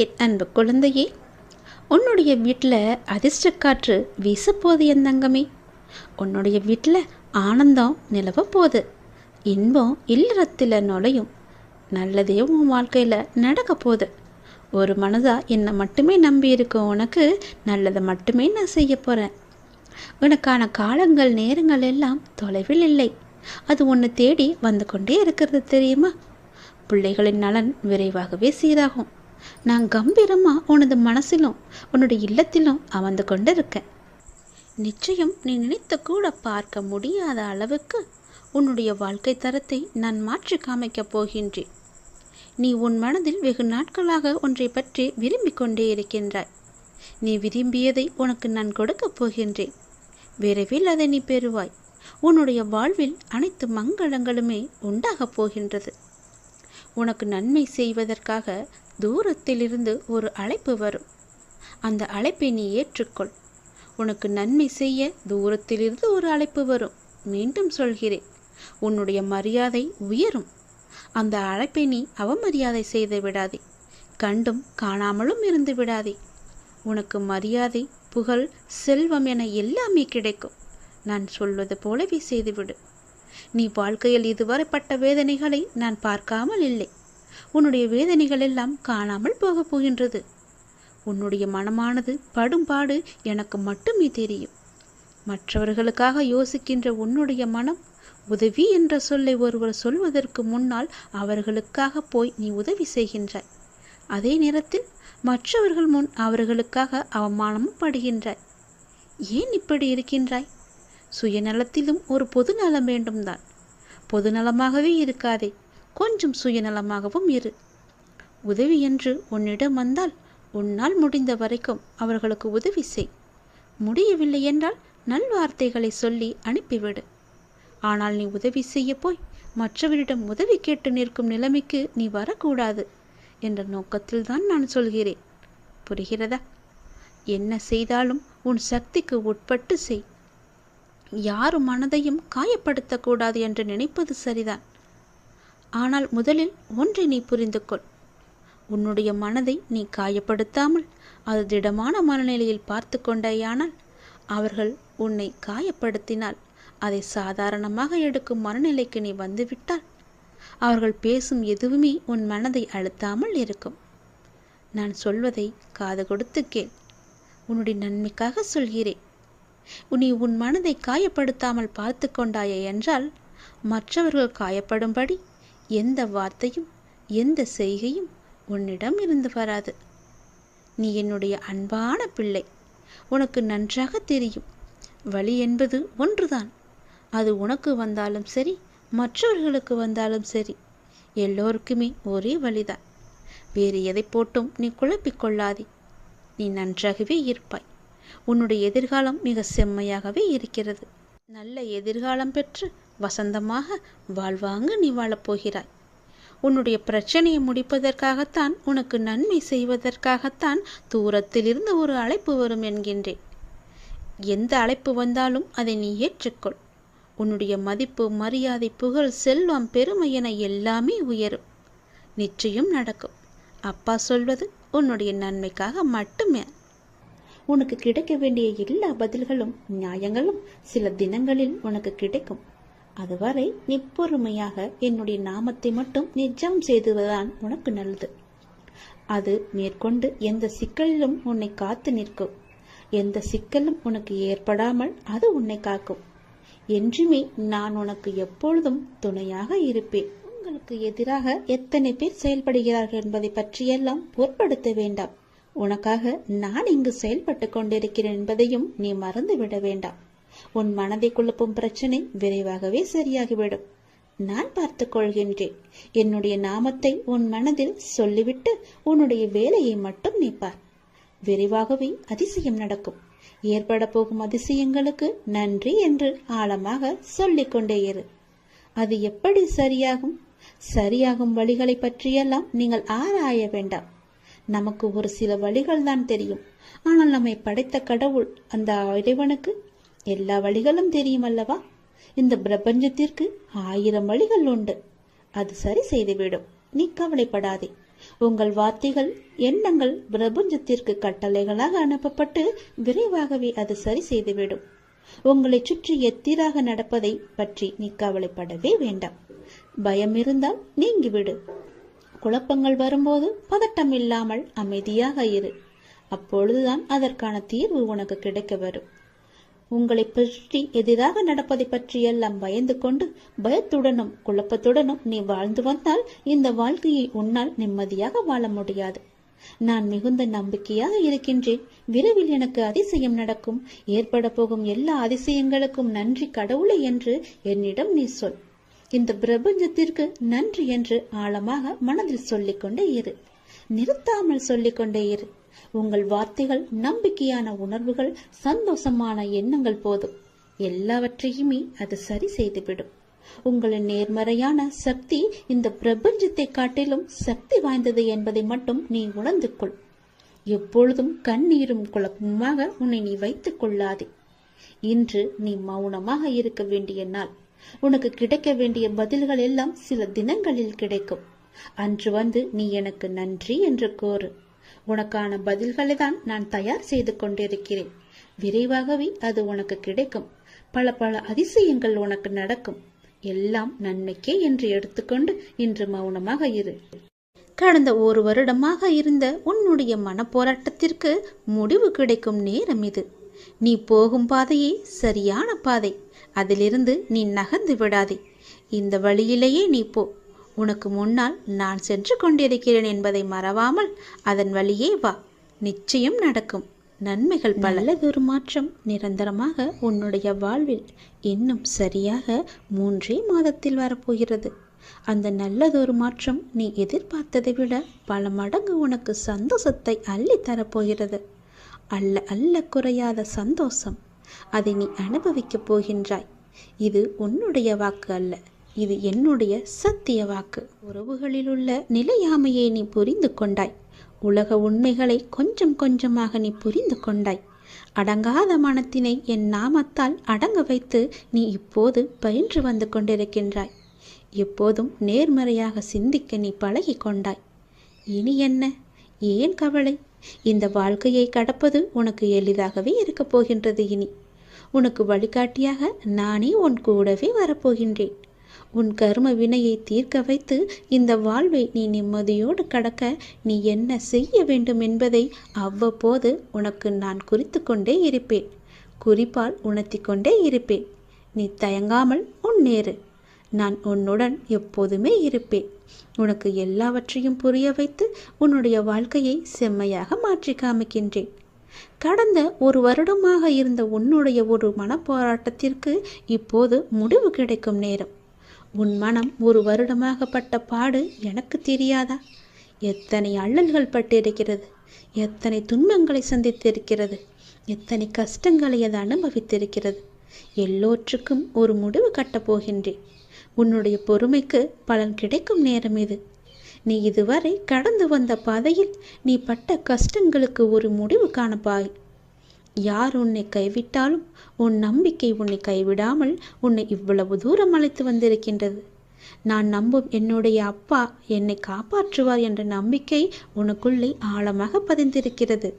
என் அன்பு குழந்தையே, உன்னுடைய வீட்டில் அதிர்ஷ்ட காற்று வீசப்போது என் தங்கமே. உன்னுடைய வீட்டில் ஆனந்தம் நிலவ போகுது. இன்பம் இல்லறத்தில் நுழையும். நல்லதே உன் வாழ்க்கையில் நடக்க போகுது. ஒரு மனதா என்னை மட்டுமே நம்பி இருக்கும் உனக்கு நல்லதை மட்டுமே நான் செய்ய போகிறேன். உனக்கான காலங்கள் நேரங்கள் எல்லாம் தொலைவில் இல்லை. அது உன்னை தேடி வந்து கொண்டே இருக்கிறது தெரியுமா? பிள்ளைகளின் நலன் விரைவாகவே சீராகும். நான் கம்பீரமாக உனது மனசிலும் உன்னுடைய இல்லத்திலும் அமர்ந்து கொண்டு இருக்கேன். நிச்சயம் நீ நினைத்து கூட பார்க்க முடியாத அளவுக்கு உன்னுடைய வாழ்க்கை தரத்தை நான் மாற்றி காமிக்கப் போகின்றேன். நீ உன் மனதில் வெகு நாட்களாக ஒன்றை பற்றி விரும்பிக் கொண்டே இருக்கின்றாய். நீ விரும்பியதை உனக்கு நான் கொடுக்கப் போகின்றேன். விரைவில் அதை நீ பெறுவாய். உன்னுடைய வாழ்வில் அனைத்து மங்களங்களுமே உண்டாகப் போகின்றது. உனக்கு நன்மை செய்வதற்காக தூரத்திலிருந்து ஒரு அழைப்பு வரும். அந்த அழைப்பை நீ ஏற்றுக்கொள். உனக்கு நன்மை செய்ய தூரத்திலிருந்து ஒரு அழைப்பு வரும். மீண்டும் சொல்கிறேன், உன்னுடைய மரியாதை உயரும். அந்த அழைப்பை நீ அவமரியாதை செய்து விடாதே. கண்டும் காணாமலும் இருந்து விடாதே. உனக்கு மரியாதை, புகழ், செல்வம் என எல்லாமே கிடைக்கும். நான் சொல்வது போலவே செய்துவிடு. நீ வாழ்க்கையில் இதுவரை பட்ட வேதனைகளை நான் பார்க்காமல் இல்லை. உன்னுடைய வேதனைகள் எல்லாம் காணாமல் போகப் போகின்றது. உன்னுடைய மனமானது படும்பாடு எனக்கு மட்டுமே தெரியும். மற்றவர்களுக்காக யோசிக்கின்ற உன்னுடைய மனம் உதவி என்ற சொல்லை ஒருவர் சொல்வதற்கு முன்னால் அவர்களுக்காக போய் நீ உதவி செய்கின்றாய். அதே நேரத்தில் மற்றவர்கள் முன் அவர்களுக்காக அவமானமும் படுகின்றாய். ஏன் இப்படி இருக்கின்றாய்? சுயநலத்திலும் ஒரு பொதுநலம் வேண்டும்தான். பொதுநலமாகவே இருக்காதே, கொஞ்சம் சுயநலமாகவும் இரு. உதவி என்று உன்னிடம் வந்தால் உன்னால் முடிந்த வரைக்கும் அவர்களுக்கு உதவி செய். முடியவில்லை என்றால் நல்வார்த்தைகளை சொல்லி அனுப்பிவிடு. ஆனால் நீ உதவி செய்ய போய் மற்றவரிடம் உதவி கேட்டு நிற்கும் நிலைமைக்கு நீ வரக்கூடாது என்ற நோக்கத்தில்தான் நான் சொல்கிறேன். புரிகிறதா? என்ன செய்தாலும் உன் சக்திக்கு உட்பட்டு செய். யாரும் மனதையும் காயப்படுத்தக்கூடாது என்று நினைப்பது சரிதான். ஆனால் முதலில் ஒன்றை நீ புரிந்து கொள். உன்னுடைய மனதை நீ காயப்படுத்தாமல் அது திடமான மனநிலையில் பார்த்து கொண்டேயானால் அவர்கள் உன்னை காயப்படுத்தினால் அதை சாதாரணமாக எடுக்கும் மனநிலைக்கு நீ வந்துவிட்டால் அவர்கள் பேசும் எதுவுமே உன் மனதை அழுத்தாமல் இருக்கும். நான் சொல்வதை காது கொடுத்து கேள். உன்னுடைய நன்மைக்காக சொல்கிறேன். நீ உன் மனதை காயப்படுத்தாமல் பார்த்து கொண்டாயே என்றால் மற்றவர்கள் காயப்படும்படி எந்த வார்த்தையும் எந்த செய்கையும் உன்னிடம் இருந்து வராது. நீ என்னுடைய அன்பான பிள்ளை. உனக்கு நன்றாக தெரியும், வலி என்பது ஒன்றுதான். அது உனக்கு வந்தாலும் சரி, மற்றவர்களுக்கு வந்தாலும் சரி, எல்லோருக்குமே ஒரே வழிதான். வேறு எதை போட்டும் நீ குழப்பிக்கொள்ளாதே. நீ நன்றாகவே இருப்பாய். உன்னுடைய எதிர்காலம் மிக செம்மையாகவே இருக்கிறது. நல்ல எதிர்காலம் பெற்று வசந்தமாக வாழ்வாங்க நீ வாழப்போகிறாய். உன்னுடைய பிரச்சனையை முடிப்பதற்காகத்தான், உனக்கு நன்மை செய்வதற்காகத்தான் தூரத்திலிருந்து ஒரு அழைப்பு வரும் என்கின்றேன். எந்த அழைப்பு வந்தாலும் அதை நீ ஏற்றுக்கொள். உன்னுடைய மதிப்பு, மரியாதை, புகழ், செல்வம், பெருமை என எல்லாமே உயரும். நிச்சயம் நடக்கும். அப்பா சொல்வது உன்னுடைய நன்மைக்காக மட்டுமே. உனக்கு கிடைக்க வேண்டிய எல்லா பதில்களும் நியாயங்களும் சில தினங்களில் உனக்கு கிடைக்கும். அதுவரை நீ பொறுமையாக என்னுடைய நாமத்தை மட்டும் நிஜம் செய்துவதுதான் உனக்கு நல்லது. அது மேற்கொண்டு எந்த சிக்கலிலும் உன்னை காத்து நிற்கும். எந்த சிக்கலும் உனக்கு ஏற்படாமல் அது உன்னை காக்கும். என்றுமே நான் உனக்கு எப்பொழுதும் துணையாக இருப்பேன். உங்களுக்கு எதிராக எத்தனை பேர் செயல்படுகிறார்கள் என்பதை பற்றியெல்லாம் பொருட்படுத்த வேண்டாம். உனக்காக நான் இங்கு செயல்பட்டு கொண்டிருக்கிறேன் என்பதையும் நீ மறந்துவிட வேண்டாம். உன் மனதை குழப்பும் பிரச்சனை விரைவாகவே சரியாகிவிடும். நான் பார்த்துக் கொள்கின்றேன். என்னுடைய நாமத்தை உன் மனதில் சொல்லிவிட்டு உன்னுடைய வேலையை மட்டும் நீ பார். விரைவாகவே அதிசயம் நடக்கும். ஏற்பட போகும் அதிசயங்களுக்கு நன்றி என்று ஆழமாக சொல்லிக் கொண்டே இரு. அது எப்படி சரியாகும்? சரியாகும் வழிகளை பற்றியெல்லாம் நீங்கள் ஆராய வேண்டாம். நமக்கு ஒரு சில வழிகள் தான் தெரியும். ஆனால் நம்மை படைத்த கடவுள், அந்த இறைவனுக்கு எல்லா வழிகளும் தெரியும் அல்லவா? இந்த பிரபஞ்சத்திற்கு 1000 வழிகள் உண்டு. அது சரி செய்துவிடும். நீ கவலைப்படாதே. உங்கள் வார்த்தைகள், எண்ணங்கள் பிரபஞ்சத்திற்கு கட்டளைகளாக அனுப்பப்பட்டு விரைவாகவே அது சரி செய்துவிடும். உங்களை சுற்றி எத்திராக நடப்பதை பற்றி நீ கவலைப்படவே வேண்டாம். பயம் இருந்தால் நீங்கிவிடு. குழப்பங்கள் வரும்போது பதட்டம் இல்லாமல் அமைதியாக இரு. அப்பொழுதுதான் அதற்கான தீர்வு உனக்கு கிடைக்க வரும். உங்களை பற்றி எதிராக நடப்பதை பற்றியெல்லாம் பயந்து கொண்டு பயத்துடனும் குழப்பத்துடனும் நீ வாழ்ந்து வந்தால் இந்த வாழ்க்கையை உன்னால் நிம்மதியாக வாழ முடியாது. நான் மிகுந்த நம்பிக்கையாக இருக்கின்றேன். விரைவில் எனக்கு அதிசயம் நடக்கும். ஏற்பட போகும் எல்லா அதிசயங்களுக்கும் நன்றி கடவுளை என்று என்னிடம் நீ சொல். இந்த பிரபஞ்சத்திற்கு நன்றி என்று ஆழமாக மனதில் சொல்லிக்கொண்டே இரு. நிறுத்தாமல் சொல்லிக்கொண்டே இரு. உங்கள் வார்த்தைகள், நம்பிக்கையான உணர்வுகள், சந்தோஷமான எண்ணங்கள் போதும். எல்லாவற்றையுமே அது சரி செய்துவிடும். உங்களின் நேர்மறையான சக்தி இந்த பிரபஞ்சத்தை காட்டிலும் சக்தி வாய்ந்தது என்பதை மட்டும் நீ உணர்ந்து கொள். எப்பொழுதும் கண்ணீரும் குழப்பமாக உன்னை நீ வைத்துக் கொள்ளாதே. இன்று நீ மௌனமாக இருக்க வேண்டிய நாள். உனக்கு கிடைக்க வேண்டிய பதில்கள் எல்லாம் சில தினங்களில் கிடைக்கும். அன்று வந்து நீ எனக்கு நன்றி என்று கோரு. உனக்கான பதில்களை தான் நான் தயார் செய்து கொண்டிருக்கிறேன். விரைவாகவே அது உனக்கு கிடைக்கும். பல அதிசயங்கள் உனக்கு நடக்கும். எல்லாம் நன்மைக்கே என்று எடுத்துக்கொண்டு இன்று மௌனமாக இரு. கடந்த 1 வருடமாக இருந்த உன்னுடைய மனப்போராட்டத்திற்கு முடிவு கிடைக்கும் நேரம் இது. நீ போகும் பாதையே சரியான பாதை. அதிலிருந்து நீ நகர்ந்து விடாதே. இந்த வழியிலேயே நீ போ. உனக்கு முன்னால் நான் சென்று கொண்டிருக்கிறேன் என்பதை மறவாமல் அதன் வழியே வா. நிச்சயம் நடக்கும். நன்மைகள் பல. நல்லதொரு மாற்றம் நிரந்தரமாக உன்னுடைய வாழ்வில் இன்னும் சரியாக 3 மாதத்தில் வரப்போகிறது. அந்த நல்லதொரு மாற்றம் நீ எதிர்பார்த்ததை விட பல மடங்கு உனக்கு சந்தோஷத்தை அள்ளி தரப்போகிறது. அல்ல குறையாத சந்தோஷம். அதை நீ அனுபவிக்கப் போகின்றாய். இது உன்னுடைய வாக்கு அல்ல, இது என்னுடைய சத்திய வாக்கு. உறவுகளில் உள்ள நிலையாமையை நீ புரிந்து கொண்டாய். உலக உண்மைகளை கொஞ்சம் கொஞ்சமாக நீ புரிந்து கொண்டாய். அடங்காத மனத்தினை என் நாமத்தால் அடங்க வைத்து நீ இப்போது பயின்று வந்து கொண்டிருக்கின்றாய். எப்போதும் நேர்மறையாக சிந்திக்க நீ பழகி கொண்டாய். இனி என்ன? ஏன் கவலை? இந்த வாழ்க்கையை கடப்பது உனக்கு எளிதாகவே இருக்கப் போகின்றது. இனி உனக்கு வழிகாட்டியாக நானே உன் கூடவே வரப்போகின்றேன். உன் கர்ம வினையை தீர்க்க வைத்து இந்த வாழ்வை நீ நிம்மதியோடு கடக்க நீ என்ன செய்ய வேண்டும் என்பதை அவ்வப்போது உனக்கு நான் குறித்து கொண்டே இருப்பேன். குறிப்பால் உணர்த்தி கொண்டே இருப்பேன். நீ தயங்காமல் முன்னேறு. நான் உன்னுடன் எப்போதுமே இருப்பேன். உனக்கு எல்லாவற்றையும் புரிய வைத்து உன்னுடைய வாழ்க்கையை செம்மையாக மாற்றி காமிக்கின்றேன். கடந்த 1 வருடமாக இருந்த உன்னுடைய ஒரு மனப்போராட்டத்திற்கு இப்போது முடிவு கிடைக்கும் நேரம். உன் மனம் 1 வருடமாக பட்ட பாடு எனக்கு தெரியாதா? எத்தனை அல்லல்கள் பட்டிருக்கிறது, எத்தனை துன்பங்களை சந்தித்திருக்கிறது, எத்தனை கஷ்டங்களை அது அனுபவித்திருக்கிறது. எல்லோற்றுக்கும் ஒரு முடிவு கட்டப் போகின்றேன். உன்னுடைய பொறுமைக்கு பலன் கிடைக்கும் நேரம் இது. நீ இதுவரை கடந்து வந்த பாதையில் நீ பட்ட கஷ்டங்களுக்கு ஒரு முடிவு காணப்பாய். யார் உன்னை கைவிட்டாலும் உன் நம்பிக்கை உன்னை கைவிடாமல் உன்னை இவ்வளவு தூரம் அழைத்து வந்திருக்கின்றது. நான் நம்பும் என்னுடைய அப்பா என்னை காப்பாற்றுவார் என்ற நம்பிக்கை உனக்குள்ளே ஆழமாக பதிந்திருக்கிறது.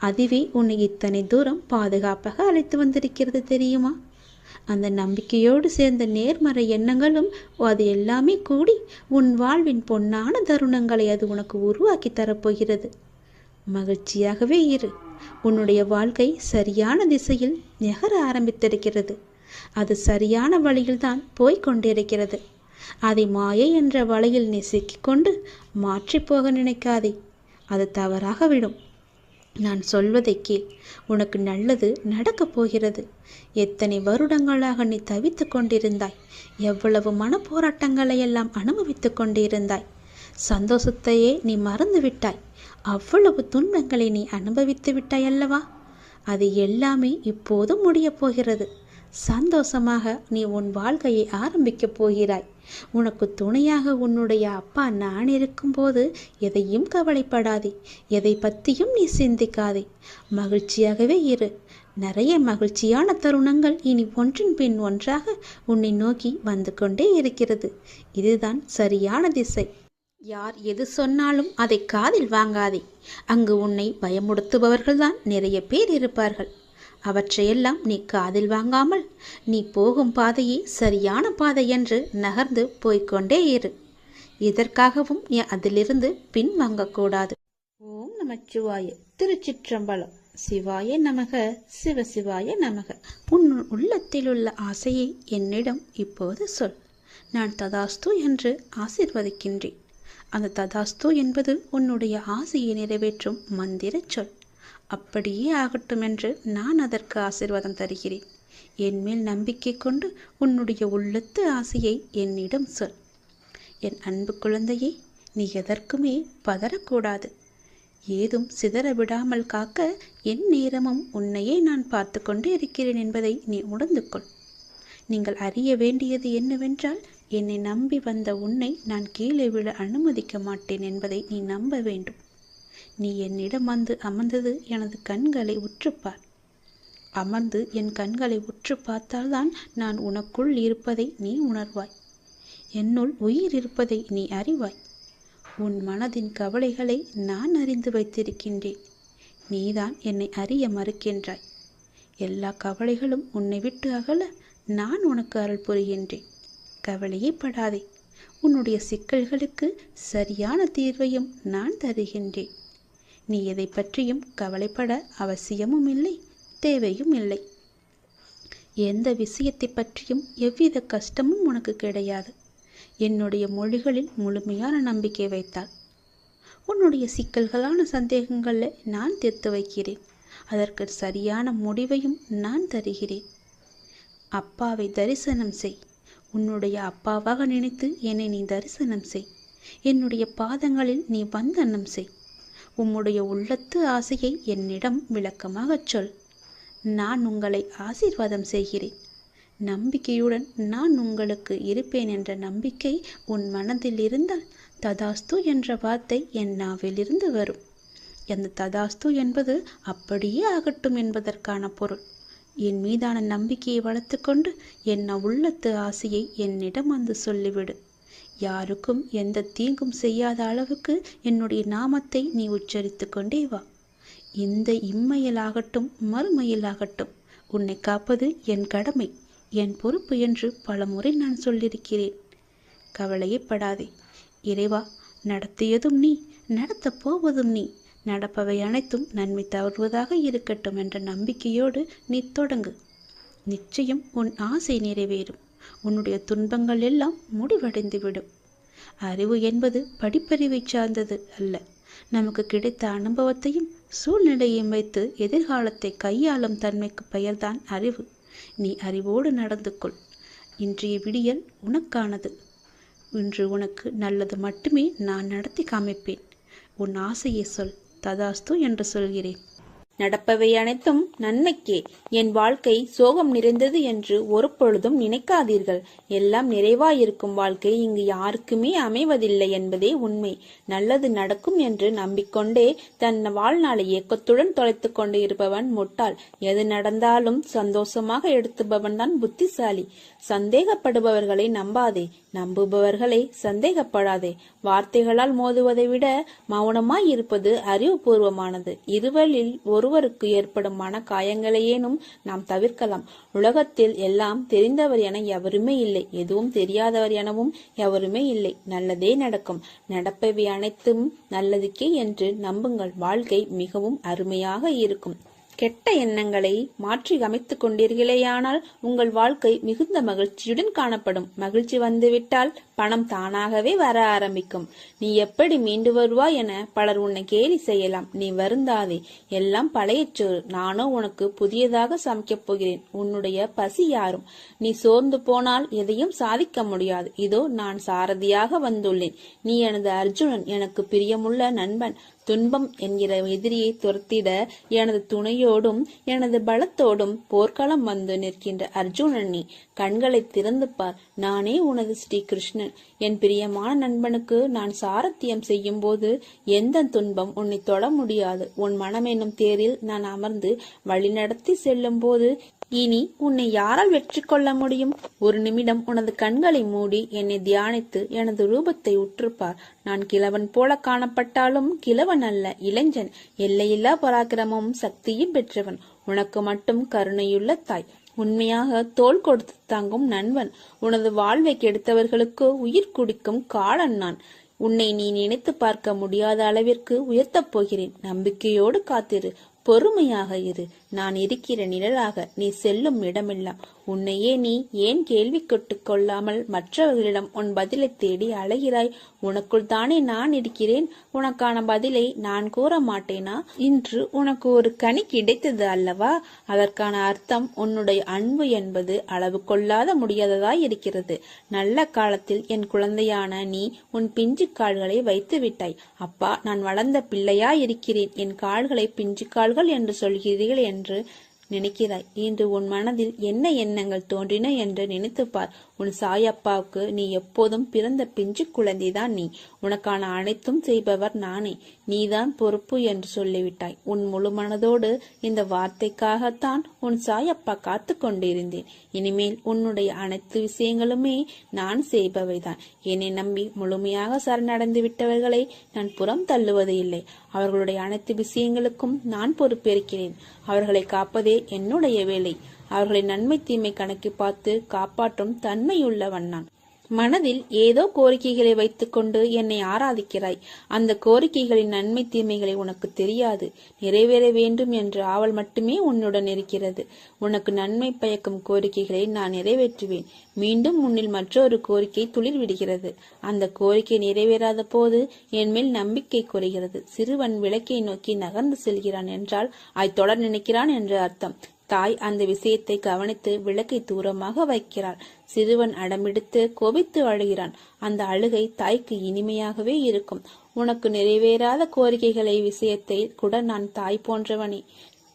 அதுவே உன்னை இத்தனை தூரம் பாதுகாப்பாக அழைத்து வந்திருக்கிறது தெரியுமா? அந்த நம்பிக்கையோடு சேர்ந்த நேர்மறை எண்ணங்களும் அது எல்லாமே கூடி உன் வாழ்வின் பொன்னான தருணங்களை அது உனக்கு உருவாக்கி தரப்போகிறது. மகிழ்ச்சியாகவே இரு. உன்னுடைய வாழ்க்கை சரியான திசையில் நகர ஆரம்பித்திருக்கிறது. அது சரியான வழியில்தான் போய்கொண்டிருக்கிறது. அதை மாயை என்ற வலையில் நீ சிக்கிக்கொண்டு மாற்றி போக நினைக்காதே. அது தவறாக விடும். நான் சொல்வதை கேள். உனக்கு நல்லது நடக்கப் போகிறது. எத்தனை வருடங்களாக நீ தவித்து கொண்டிருந்தாய். எவ்வளவு மனப்போராட்டங்களை எல்லாம் அனுபவித்து கொண்டிருந்தாய். சந்தோஷத்தையே நீ மறந்து விட்டாய். அவ்வளவு துன்பங்களை நீ அனுபவித்து விட்டாய் அல்லவா? அது எல்லாமே இப்போது முடியப் போகிறது. சந்தோஷமாக நீ உன் வாழ்க்கையை ஆரம்பிக்கப் போகிறாய். உனக்கு துணையாக உன்னுடைய அப்பா நான் இருக்கும்போது எதையும் கவலைப்படாதே. எதை பற்றியும் நீ சிந்திக்காதே. மகிழ்ச்சியாகவே இரு. நிறைய மகிழ்ச்சியான தருணங்கள் இனி ஒன்றின் பின் ஒன்றாக உன்னை நோக்கி வந்து கொண்டே இருக்கிறது. இதுதான் சரியான திசை. யார் எது சொன்னாலும் அதை காதில் வாங்காதே. அங்கு உன்னை பயமுடுத்துபவர்கள்தான் நிறைய பேர் இருப்பார்கள். அவற்றையெல்லாம் நீ காதில் வாங்காமல் நீ போகும் பாதையே சரியான பாதை என்று நகர்ந்து போய்கொண்டே இரு. இதற்காகவும் நீ அதிலிருந்து பின் வாங்கக்கூடாது. ஓம் நமச்சிவாய. திருச்சிற்றம்பலம். சிவாய நமக. சிவசிவாய நமக. உன் உள்ளத்தில் உள்ள ஆசையை என்னிடம் இப்போது சொல். நான் ததாஸ்து என்று ஆசீர்வதிக்கின்றேன். அந்த ததாஸ்து என்பது உன்னுடைய ஆசையை நிறைவேற்றும் மந்திர சொல். அப்படியே ஆகட்டும் என்று நான் அதற்கு ஆசீர்வாதம் தருகிறேன். என் மேல் நம்பிக்கை கொண்டு உன்னுடைய உள்ளத்து ஆசையை என்னிடம் சொல். என் அன்பு குழந்தையே, நீ எதற்குமே பதறக்கூடாது. ஏதும் சிதற விடாமல் காக்க என் நேரமும் உன்னையே நான் பார்த்து கொண்டு இருக்கிறேன் என்பதை நீ உணர்ந்து கொள். நீங்கள் அறிய வேண்டியது என்னவென்றால், என்னை நம்பி வந்த உன்னை நான் கீழே விழ அனுமதிக்க மாட்டேன் என்பதை நீ நம்ப வேண்டும். நீ என்னிடம் வந்து அமர்ந்தது எனது கண்களை உற்றுப்பார். அமர்ந்து என் கண்களை உற்று பார்த்தால்தான் நான் உனக்குள் இருப்பதை நீ உணர்வாய். என்னுள் உயிர் இருப்பதை நீ அறிவாய். உன் மனதின் கவலைகளை நான் அறிந்து வைத்திருக்கின்றேன். நீதான் என்னை அறிய மறுக்கின்றாய். எல்லா கவலைகளும் உன்னை விட்டு அகல நான் உனக்கு அருள் புரிகின்றேன். கவலையே படாதே. உன்னுடைய சிக்கல்களுக்கு சரியான தீர்வையும் நான் தருகின்றேன். நீ எதை பற்றியும் கவலைப்பட அவசியமும் இல்லை, தேவையும் இல்லை. எந்த விஷயத்தை பற்றியும் எவ்வித கஷ்டமும் உனக்கு கிடையாது. என்னுடைய மொழிகளில் முழுமையான நம்பிக்கை வைத்தால் உன்னுடைய சிக்கல்களான சந்தேகங்களை நான் தீர்த்து வைக்கிறேன். அதற்கு சரியான முடிவையும் நான் தருகிறேன். அப்பாவை தரிசனம் செய். உன்னுடைய அப்பாவாக நினைத்து என்னை நீ தரிசனம் செய். என்னுடைய பாதங்களில் நீ வந்தனம் செய். உம்முடைய உள்ளத்து ஆசையை என்னிடம் விளக்கமாகச் சொல். நான் உங்களை ஆசீர்வாதம் செய்கிறேன். நம்பிக்கையுடன் நான் உங்களுக்கு இருப்பேன் என்ற நம்பிக்கை உன் மனதில் இருந்தால் ததாஸ்து என்ற வார்த்தை என் நாவிலிருந்து வரும். அந்த ததாஸ்து என்பது அப்படியே ஆகட்டும் என்பதற்கான பொருள். என் மீதான நம்பிக்கையை வளர்த்து கொண்டு என்ன உள்ளத்து ஆசையை என்னிடம் வந்து சொல்லிவிடு. யாருக்கும் எந்த தீங்கும் செய்யாத அளவுக்கு என்னுடைய நாமத்தை நீ உச்சரித்து கொண்டே வா. இந்த இம்மையிலாகட்டும் மறுமையிலாகட்டும் உன்னை காப்பது என் கடமை, என் பொறுப்பு என்று பலமுறை நான் சொல்லியிருக்கிறேன். கவலையே படாதே. இறைவா, நடத்தியதும் நீ, நடத்தப் போவதும் நீ. நடப்பவை அனைத்தும் நன்மை தருவதாக இருக்கட்டும் என்ற நம்பிக்கையோடு நீ தொடங்கு. நிச்சயம் உன் ஆசை நிறைவேறும். உன்னுடைய துன்பங்கள் எல்லாம் முடிவடைந்துவிடும். அறிவு என்பது படிப்பறிவை சார்ந்தது அல்ல. நமக்கு கிடைத்த அனுபவத்தையும் சூழ்நிலையையும் வைத்து எதிர்காலத்தை கையாளும் தன்மைக்கு பெயர்தான் அறிவு. நீ அறிவோடு நடந்து கொள். இன்றைய விடியல் உனக்கானது. இன்று உனக்கு நல்லது மட்டுமே நான் நடத்தி காமிப்பேன். உன் ஆசையை சொல். ததாஸ்து என்று சொல்கிறேன். நடப்பவை அனைத்தும் நன்மைக்கே. என் வாழ்க்கை சோகம் நிறைந்தது என்று ஒரு பொழுதும் நினைக்காதீர்கள். எல்லாம் நிறைவாயிருக்கும் வாழ்க்கை இங்கு யாருக்குமே அமைவதில்லை என்பதே உண்மை. நல்லது நடக்கும் என்று நம்பிக்கொண்டே தன் வாழ்நாளை ஏக்கத்துடன் தொலைத்து கொண்டு இருப்பவன் முட்டாள். எது நடந்தாலும் சந்தோஷமாக எடுத்துபவன் தான் புத்திசாலி. சந்தேகப்படுபவர்களை நம்பாதே, நம்புபவர்களை சந்தேகப்படாதே. வார்த்தைகளால் மோதுவதை விட மௌனமாய் இருப்பது அறிவுபூர்வமானது. இருவரில் ஒருவருக்கு ஏற்படும் மன காயங்களையேனும் நாம் தவிர்க்கலாம். உலகத்தில் எல்லாம் தெரிந்தவர் என எவருமே இல்லை, எதுவும் தெரியாதவர் எனவும் எவருமே இல்லை. நல்லதே நடக்கும். நடப்பவை அனைத்தும் நல்லதுக்கே என்று நம்புங்கள். வாழ்க்கை மிகவும் அருமையாக இருக்கும். கெட்ட எண்ணங்களை மாற்றி அமைத்துக் கொண்டீர்களேயானால் உங்கள் வாழ்க்கை மிகுந்த மகிழ்ச்சியுடன் காணப்படும். மகிழ்ச்சி வந்துவிட்டால் பணம் தானாகவே வர ஆரம்பிக்கும். நீ எப்படி மீண்டு வருவாய் என பலர் உன்னை கேலி செய்யலாம். நீ வருந்தாதே. எல்லாம் பழைய சோறு. நானோ உனக்கு புதியதாக சமைக்கப் போகிறேன். உன்னுடைய பசி யாரும். நீ சோர்ந்து போனால் எதையும் சாதிக்க முடியாது. இதோ நான் சாரதியாக வந்துள்ளேன். நீ எனது அர்ஜுனன், எனக்கு பிரியமுள்ள நண்பன். துன்பம் என்கிற எதிரியை துரத்திட எனது துணையோடும் எனது பலத்தோடும் போர்க்களம் வந்து நிற்கின்ற அர்ஜுனன் நீ. கண்களை திறந்து பார். நானே உனது ஸ்ரீ கிருஷ்ணன். என் பிரியமான நண்பனுக்கு நான் சாரத்தியம் செய்யும் போது எந்த துன்பம் உன்னை தொட முடியாது. உன் மனம் என்னும் தேரில் நான் அமர்ந்து வழிநடத்தி செல்லும் போது இனி உன்னை யாரால் வெற்றி கொள்ள முடியும்? ஒரு நிமிடம் உனது கண்களை மூடி என்னை தியானித்து எனது ரூபத்தை உற்றுப்பார். நான் கிழவன் போல காணப்பட்டாலும் கிழவன் அல்ல, இளைஞன். எல்லையில்லா பராக்கிரமும் சக்தியும் பெற்றவன். உனக்கு மட்டும் கருணையுள்ள தாய். உண்மையாக தோள் கொடுத்து தாங்கும் நண்பன். உனது வாழ்வை கெடுத்தவர்களுக்கு உயிர் குடிக்கும் காலன் நான். உன்னை நீ நினைத்து பார்க்க முடியாத அளவிற்கு உயர்த்தப் போகிறேன். நம்பிக்கையோடு காத்திரு, பொறுமையாக இரு. நான் இருக்கிற நிழலாக நீ செல்லும் இடமெல்லாம். உன்னையே நீ ஏன் கேள்வி கேட்டுக் கொள்ளாமல் மற்றவர்களிடம் உன் பதிலை தேடி அலைகிறாய்? உனக்குள் தானே நான் இருக்கிறேன். உனக்கான பதிலை நான் கூற மாட்டேனா? இன்று உனக்கு ஒரு கனி கிடைத்தது அல்லவா? அதற்கான அர்த்தம் உன்னுடைய அன்பு என்பது அளவு கொள்ளாத முடியாததாய் இருக்கிறது. நல்ல காலத்தில் என் குழந்தையான நீ உன் பிஞ்சு கால்களை வைத்து விட்டாய். அப்பா, நான் வளர்ந்த பிள்ளையாய் இருக்கிறேன். என் கால்களை பிஞ்சு கால்கள் என்று சொல்கிறீர்கள் என்று நினைக்கிறாய். இன்று உன் மனதில் என்ன எண்ணங்கள் தோன்றின என்று நினைத்துப்பார். உன் சாயப்பாவுக்கு நீ எப்போதும் பிறந்த பிஞ்சு குழந்தைதான் நீ. உனக்கான அனைத்தும் செய்பவர் நானே. நீதான் பொறுப்பு என்று சொல்லிவிட்டாய். உன் முழு மனதோடு இந்த வார்த்தைக்காகத்தான் உன் சாயப்பா காத்து கொண்டிருந்தேன். இனிமேல் உன்னுடைய அனைத்து விஷயங்களுமே நான் செய்பவைதான். என்னை நம்பி முழுமையாக சரணடைந்து விட்டவர்களை நான் புறம் தள்ளுவது இல்லை. அவர்களுடைய அனைத்து விஷயங்களுக்கும் நான் பொறுப்பேற்கிறேன். அவர்களை காப்பதே என்னுடைய வேலை. அவர்களின் நன்மை தீமை கணக்கு பார்த்து காப்பாற்றும் தன்மையுள்ளவன் நான். மனதில் ஏதோ கோரிக்கைகளை வைத்துக்கொண்டு என்னை ஆராதிக்கிறாய். அந்த கோரிக்கைகளின் நன்மை தீமைகளை உனக்கு தெரியாது. நிறைவேற வேண்டும் என்ற ஆவல் மட்டுமே உன்னுடன் இருக்கிறது. உனக்கு நன்மை பயக்கும் கோரிக்கைகளை நான் நிறைவேற்றுவேன். மீண்டும் முன்னில் மற்றொரு கோரிக்கை துளிர் விடுகிறது. அந்த கோரிக்கை நிறைவேறாத போது என் மேல் நம்பிக்கை குறைகிறது. சிறுவன் விளக்கை நோக்கி நகர்ந்து செல்கிறான் என்றால் அதை தொடர் நினைக்கிறான் என்று அர்த்தம். தாய் அந்த விஷயத்தை கவனித்து விளக்கை தூரமாக வைக்கிறாள். சிறுவன் அடம்பிடித்து கோபித்து அழுகிறான். அந்த அழுகை தாய்க்கு இனிமையாகவே இருக்கும். உனக்கு நிறைவேறாத கோரிக்கைகளை விஷயத்தை கூட நான் தாய் போன்றவனே.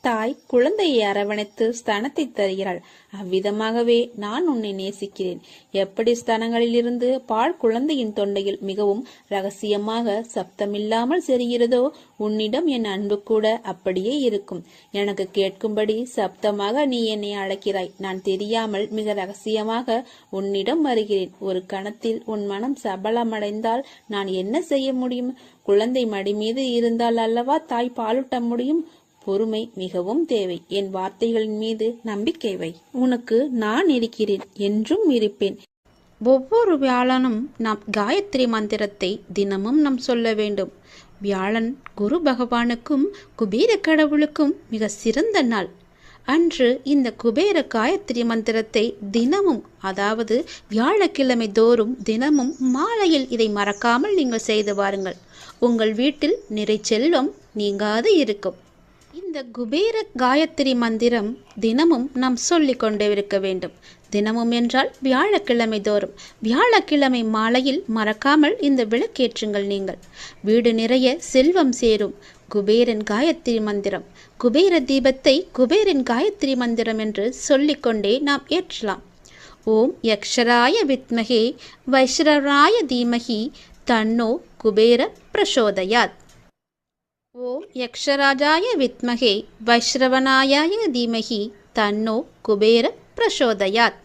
தாய் குழந்தையை அரவணைத்து ஸ்தனத்தை தருகிறாள். அவ்விதமாகவே நான் உன்னை நேசிக்கிறேன். எப்படி ஸ்தனங்களிலிருந்து பால் குழந்தையின் தொண்டையில் மிகவும் ரகசியமாக சப்தமில்லாமல் செல்கிறதோ, உன்னிடம் என் அன்பு கூட அப்படியே இருக்கும். எனக்கு கேட்கும்படி சப்தமாக நீ என்னை அழைக்கிறாய். நான் தெரியாமல் மிக ரகசியமாக உன்னிடம் வருகிறேன். ஒரு கணத்தில் உன் மனம் சபலமடைந்தால் நான் என்ன செய்ய முடியும்? குழந்தை மடி மீது இருந்தால் அல்லவா தாய் பாலூட்ட முடியும். பொறுமை மிகவும் தேவை. என் வார்த்தைகளின் மீது நம்பிக்கை வை. உனக்கு நான் இருக்கிறேன், என்றும் இருப்பேன். ஒவ்வொரு வியாழனும் நாம் காயத்ரி மந்திரத்தை தினமும் நாம் சொல்ல வேண்டும். வியாழன் குரு பகவானுக்கும் குபேர கடவுளுக்கும் மிக சிறந்த நாள். அன்று இந்த குபேர காயத்ரி மந்திரத்தை தினமும், அதாவது வியாழக்கிழமை தோறும் தினமும் மாலையில் இதை மறக்காமல் நீங்கள் செய்து வாருங்கள். உங்கள் வீட்டில் நிறை செல்வம் நீங்காது இருக்கும். இந்த குபேர காயத்ரி மந்திரம் தினமும் நாம் சொல்லிக் கொண்டே இருக்க வேண்டும். தினமும் என்றால் வியாழக்கிழமை தோறும். வியாழக்கிழமை மாலையில் மறக்காமல் இந்த விளக்கேற்றுங்கள். நீங்கள் வீடு நிறைய செல்வம் சேரும். குபேரன் காயத்ரி மந்திரம். குபேர தீபத்தை குபேரன் காயத்ரி மந்திரம் என்று சொல்லிக்கொண்டே நாம் ஏற்றலாம். ஓம் யக்ஷராய வித்மகே வைஷ்ரவனாய தீமகி தன்னோ குபேர பிரசோதயாத். ஓம் யக்ஷராஜாய வித்மகே வைஷ்ரவனாய தீமகி தன்னோ குபேர பிரசோதயாத்.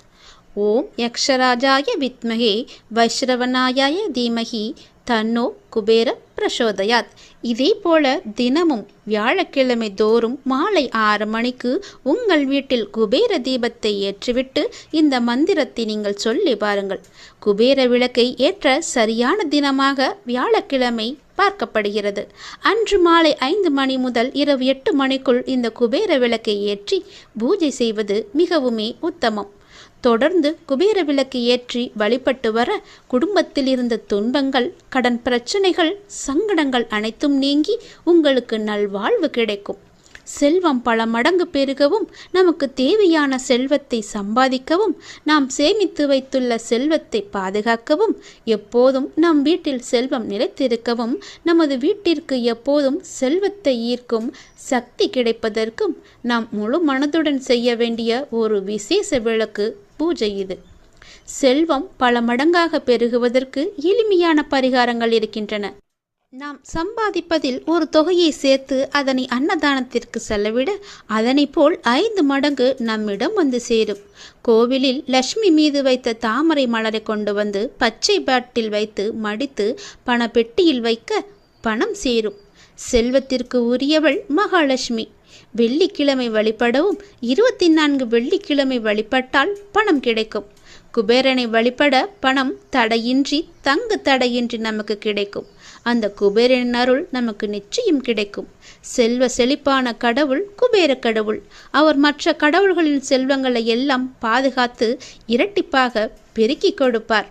ஓம் யக்ஷராஜாய வித்மகே வைஷ்ரவனாய தீமகி தன்னோ குபேர பிரசோதயாத். இதே போல தினமும் வியாழக்கிழமை தோறும் மாலை 6 மணிக்கு உங்கள் வீட்டில் குபேர தீபத்தை ஏற்றிவிட்டு இந்த மந்திரத்தை நீங்கள் சொல்லி பாருங்கள். குபேர விளக்கை ஏற்ற சரியான தினமாக வியாழக்கிழமை பார்க்கப்படுகிறது. அன்று மாலை 5 மணி முதல் இரவு 8 மணிக்குள் இந்த குபேர விளக்கை ஏற்றி பூஜை செய்வது மிகவுமே உத்தமம். தொடர்ந்து குபேர விளக்கு ஏற்றி வழிபட்டு வர குடும்பத்தில் இருந்த துன்பங்கள், கடன் பிரச்சனைகள், சங்கடங்கள் அனைத்தும் நீங்கி உங்களுக்கு நல்வாழ்வு கிடைக்கும். செல்வம் பல மடங்கு பெருகவும், நமக்கு தேவையான செல்வத்தை சம்பாதிக்கவும், நாம் சேமித்து வைத்துள்ள செல்வத்தை பாதுகாக்கவும், எப்போதும் நம் வீட்டில் செல்வம் நிலைத்திருக்கவும், நமது வீட்டிற்கு எப்போதும் செல்வத்தை ஈர்க்கும் சக்தி கிடைப்பதற்கும் நாம் முழு மனதுடன் செய்ய வேண்டிய ஒரு விசேஷ விளக்கு பூஜை இது. செல்வம் பல மடங்காக பெருகுவதற்கு எளிமையான பரிகாரங்கள் இருக்கின்றன. நாம் சம்பாதிப்பதில் ஒரு தொகையை சேர்த்து அதனை அன்னதானத்திற்கு செலவிட அதனை போல் 5 மடங்கு நம்மிடம் வந்து சேரும். கோவிலில் லட்சுமி மீது வைத்த தாமரை மலரை கொண்டு வந்து பச்சை பாட்டில் வைத்து மடித்து பணப்பெட்டியில் வைக்க பணம் சேரும். செல்வத்திற்கு உரியவள் மகாலட்சுமி. வெள்ளிக்கிழமை வழிபடவும் 24 வெள்ளிக்கிழமை வழிபட்டால் பணம் கிடைக்கும். குபேரனை வழிபட பணம் தடையின்றி தங்கு தடையின்றி நமக்கு கிடைக்கும். அந்த குபேரனின் அருள் நமக்கு நிச்சயம் கிடைக்கும். செல்வ செழிப்பான கடவுள் குபேர கடவுள். அவர் மற்ற கடவுள்களின் செல்வங்களை எல்லாம் பாதுகாத்து இரட்டிப்பாக பெருக்கி கொடுப்பார்.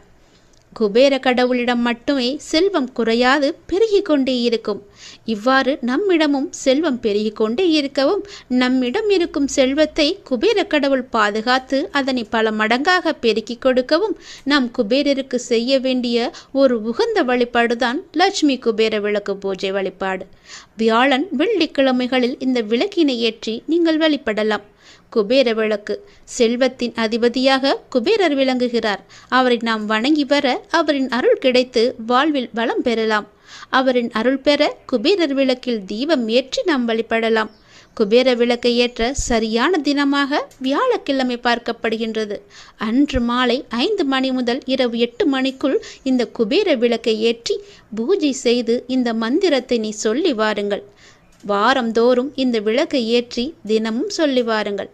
குபேர கடவுளிடம் மட்டுமே செல்வம் குறையாது பெருகி கொண்டே இருக்கும். இவ்வாறு நம்மிடமும் செல்வம் பெருகி கொண்டே இருக்கவும் நம்மிடம் இருக்கும் செல்வத்தை குபேர கடவுள் பாதுகாத்து அதனை பல மடங்காக பெருக்கி கொடுக்கவும் நாம் குபேரருக்கு செய்ய வேண்டிய ஒரு உகந்த வழிபாடுதான் லட்சுமி குபேர விளக்கு பூஜை வழிபாடு. வியாழன் வெள்ளிக்கிழமைகளில் இந்த விளக்கினை ஏற்றி நீங்கள் வழிபடலாம். குபேர விளக்கு. செல்வத்தின் அதிபதியாக குபேரர் விளங்குகிறார். அவரை நாம் வணங்கி வர அவரின் அருள் கிடைத்து வாழ்வில் வளம் பெறலாம். அவரின் அருள் பெற குபேரர் விளக்கில் தீபம் ஏற்றி நாம் வழிபடலாம். குபேர விளக்கை ஏற்ற சரியான தினமாக வியாழக்கிழமை பார்க்கப்படுகின்றது. அன்று மாலை 5 மணி முதல் இரவு 8 மணிக்குள் இந்த குபேர விளக்கை ஏற்றி பூஜை செய்து இந்த மந்திரத்தை நீ சொல்லி வாருங்கள். வாரந்தோறும் இந்த விளக்கை ஏற்றி தினமும் சொல்லி வாருங்கள்.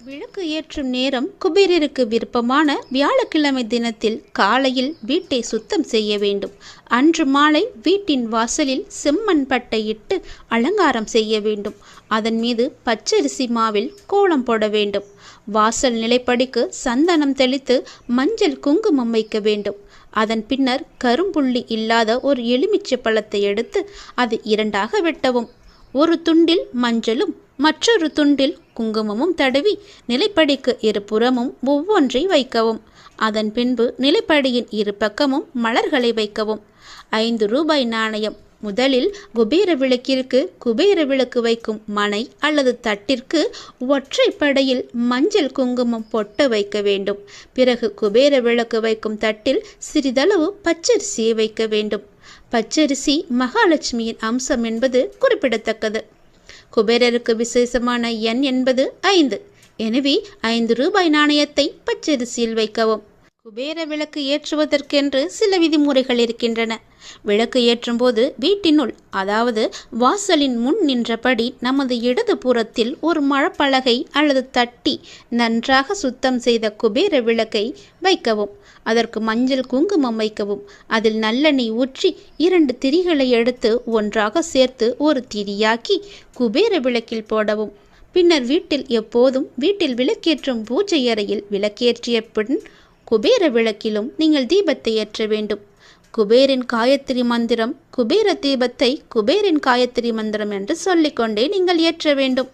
விளக்கு ஏற்றும் நேரம் குபேரருக்கு விருப்பமான வியாழக்கிழமை தினத்தில் காலையில் வீட்டை சுத்தம் செய்ய வேண்டும். அன்று மாலை வீட்டின் வாசலில் செம்மண் பட்டையிட்டு அலங்காரம் செய்ய வேண்டும். அதன் மீது பச்சரிசி மாவில் கோலம் போட வேண்டும். வாசல் நிலைப்படிக்கு சந்தனம் தெளித்து மஞ்சள் குங்குமம் வைக்க வேண்டும். அதன் பின்னர் கரும்புள்ளி இல்லாத ஒரு எலுமிச்சை பழத்தை எடுத்து அது 2ஆக வெட்டவும். ஒரு துண்டில் மஞ்சளும் மற்றொரு துண்டில் குங்குமமும் தடவி நிலைப்படிக்கு இருபுறமும் ஒவ்வொன்றை வைக்கவும். அதன் பின்பு நிலைப்படியின் இரு பக்கமும் மலர்களை வைக்கவும். 5 ரூபாய் நாணயம். முதலில் குபேர விளக்கிற்கு குபேர விளக்கு வைக்கும் மனை அல்லது தட்டிற்கு ஒற்றைப்படையில் மஞ்சள் குங்குமம் பொட்டு வைக்க வேண்டும். பிறகு குபேர விளக்கு வைக்கும் தட்டில் சிறிதளவு பச்சரிசியை வைக்க வேண்டும். பச்சரிசி மகாலட்சுமியின் அம்சம் என்பது குறிப்பிடத்தக்கது. குபேரருக்கு விசேஷமான எண் என்பது 5. எனவே 5 ரூபாய் நாணயத்தை பச்சரிசியில் வைக்கவும். குபேர விளக்கு ஏற்றுவதற்கென்று சில விதிமுறைகள் இருக்கின்றன. விளக்கு ஏற்றும் போது வீட்டினுள், அதாவது வாசலின் முன் நின்றபடி நமது இடது புறத்தில் ஒரு மரப்பலகை அல்லது தட்டி நன்றாக சுத்தம் செய்த குபேர விளக்கை வைக்கவும். அதற்கு மஞ்சள் குங்குமம் வைக்கவும். அதில் நல்லெண்ணெய் ஊற்றி 2 திரிகளை எடுத்து ஒன்றாக சேர்த்து ஒரு திரியாக்கி குபேர விளக்கில் போடவும். பின்னர் வீட்டில் விளக்கேற்றும் பூஜை அறையில் விளக்கேற்றிய பின் குபேர விளக்கிலும் நீங்கள் தீபத்தை ஏற்ற வேண்டும். குபேரின் காயத்ரி மந்திரம், குபேர தீபத்தை குபேரின் காயத்ரி மந்திரம் என்று சொல்லிக்கொண்டே நீங்கள் ஏற்ற வேண்டும்.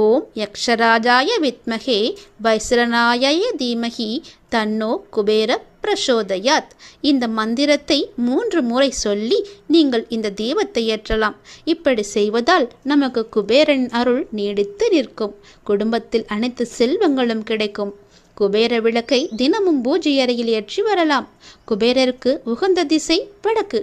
ஓம் யக்ஷராஜாய வித்மகே வைஸ்ரநாய தீமகி தன்னோ குபேர பிரசோதயாத். இந்த மந்திரத்தை 3 முறை சொல்லி நீங்கள் இந்த தீபத்தை ஏற்றலாம். இப்படி செய்வதால் நமக்கு குபேரன் அருள் நீடித்து நிற்கும். குடும்பத்தில் அனைத்து செல்வங்களும் கிடைக்கும். குபேர விளக்கை தினமும் பூஜை அறையில் ஏற்றி வரலாம். குபேரருக்கு உகந்த திசை வடக்கு.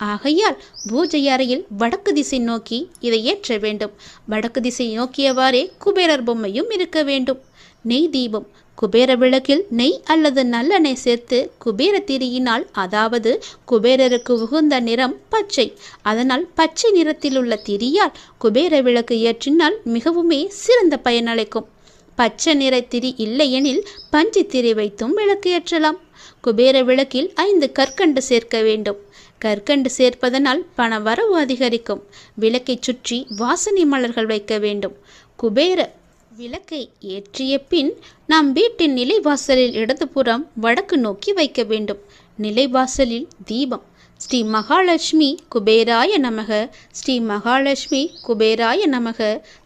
ஆகையால் பூஜை அறையில் வடக்கு திசை நோக்கி இதை ஏற்ற வேண்டும். வடக்கு திசை நோக்கியவாறே குபேரர் பொம்மையும் இருக்க வேண்டும். நெய் தீபம். குபேர விளக்கில் நெய் அல்லது நல்லெண்ணெய் சேர்த்து குபேர திரியினால், அதாவது குபேரருக்கு உகந்த நிறம் பச்சை, அதனால் பச்சை நிறத்தில் உள்ள திரியால் குபேர விளக்கு ஏற்றினால் மிகவுமே சிறந்த பயனளிக்கும். பச்சை நிற திரி இல்லையெனில் பஞ்சு திரி வைத்தும் விளக்கு ஏற்றலாம். குபேர விளக்கில் 5 கற்கண்டு சேர்க்க வேண்டும். கற்கண்டு சேர்ப்பதனால் பண வரவு அதிகரிக்கும். விளக்கை சுற்றி வாசனை மலர்கள் வைக்க வேண்டும். குபேர விளக்கை ஏற்றிய பின் நாம் வீட்டின் நிலைவாசலில் இடதுபுறம் வடக்கு நோக்கி வைக்க வேண்டும். நிலைவாசலில் தீபம். ஸ்ரீ மகாலட்சுமி குபேராய நமக, ஸ்ரீ மகாலட்சுமி குபேராய நமக,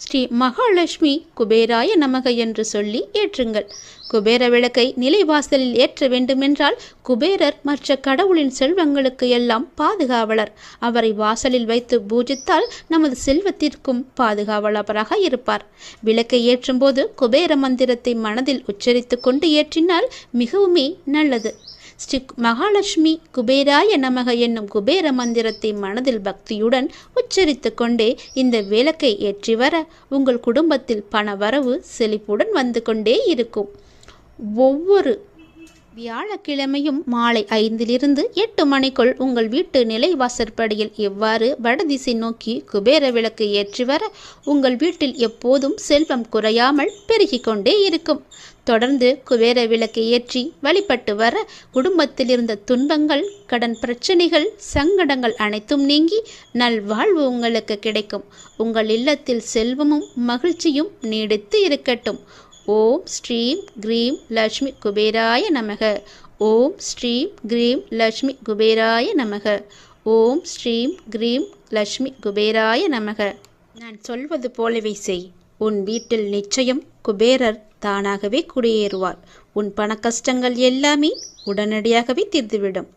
ஸ்ரீ மகாலட்சுமி குபேராய நமக என்று சொல்லி ஏற்றுங்கள். குபேர விளக்கை நிலைவாசலில் ஏற்ற வேண்டுமென்றால் குபேரர் மற்ற கடவுளின் செல்வங்களுக்கு எல்லாம் பாதுகாவலர். அவரை வாசலில் வைத்து பூஜித்தால் நமது செல்வத்திற்கும் பாதுகாவலராக இருப்பார். விளக்கை ஏற்றும் போது குபேர மந்திரத்தை மனதில் உச்சரித்து கொண்டு ஏற்றினால் மிகவுமே நல்லது. ஸ்ரீ மகாலட்சுமி குபேராய நமக என்னும் குபேர மந்திரத்தை மனதில் பக்தியுடன் உச்சரித்து கொண்டே இந்த விளக்கை ஏற்றி வர உங்கள் குடும்பத்தில் பண வரவு செழிப்புடன் வந்து கொண்டே இருக்கும். ஒவ்வொரு வியாழக்கிழமையும் மாலை 5 to 8 மணிக்குள் உங்கள் வீட்டு நிலைவாசற்படியில் எவ்வாறு வடதிசை நோக்கி குபேர விளக்கு ஏற்றி வர உங்கள் வீட்டில் எப்போதும் செல்வம் குறையாமல் பெருகி கொண்டே இருக்கும். தொடர்ந்து குபேர விளக்கை ஏற்றி வழிபட்டு வர குடும்பத்தில் இருந்த துன்பங்கள், கடன் பிரச்சனைகள், சங்கடங்கள் அனைத்தும் நீங்கி நல்வாழ்வு உங்களுக்கு கிடைக்கும். உங்கள் இல்லத்தில் செல்வமும் மகிழ்ச்சியும் நீடித்து இருக்கட்டும். ஓம் ஸ்ரீம் கிரீம் லக்ஷ்மி குபேராய நமக. ஓம் ஸ்ரீம் கிரீம் லக்ஷ்மி குபேராய நமக. ஓம் ஸ்ரீம் கிரீம் லக்ஷ்மி குபேராய நமக. நான் சொல்வது போலவே செய். உன் வீட்டில் நிச்சயம் குபேரர் தானாகவே குடியேறுவார். உன் பண கஷ்டங்கள் எல்லாமே உடனடியாகவே தீர்ந்துவிடும்.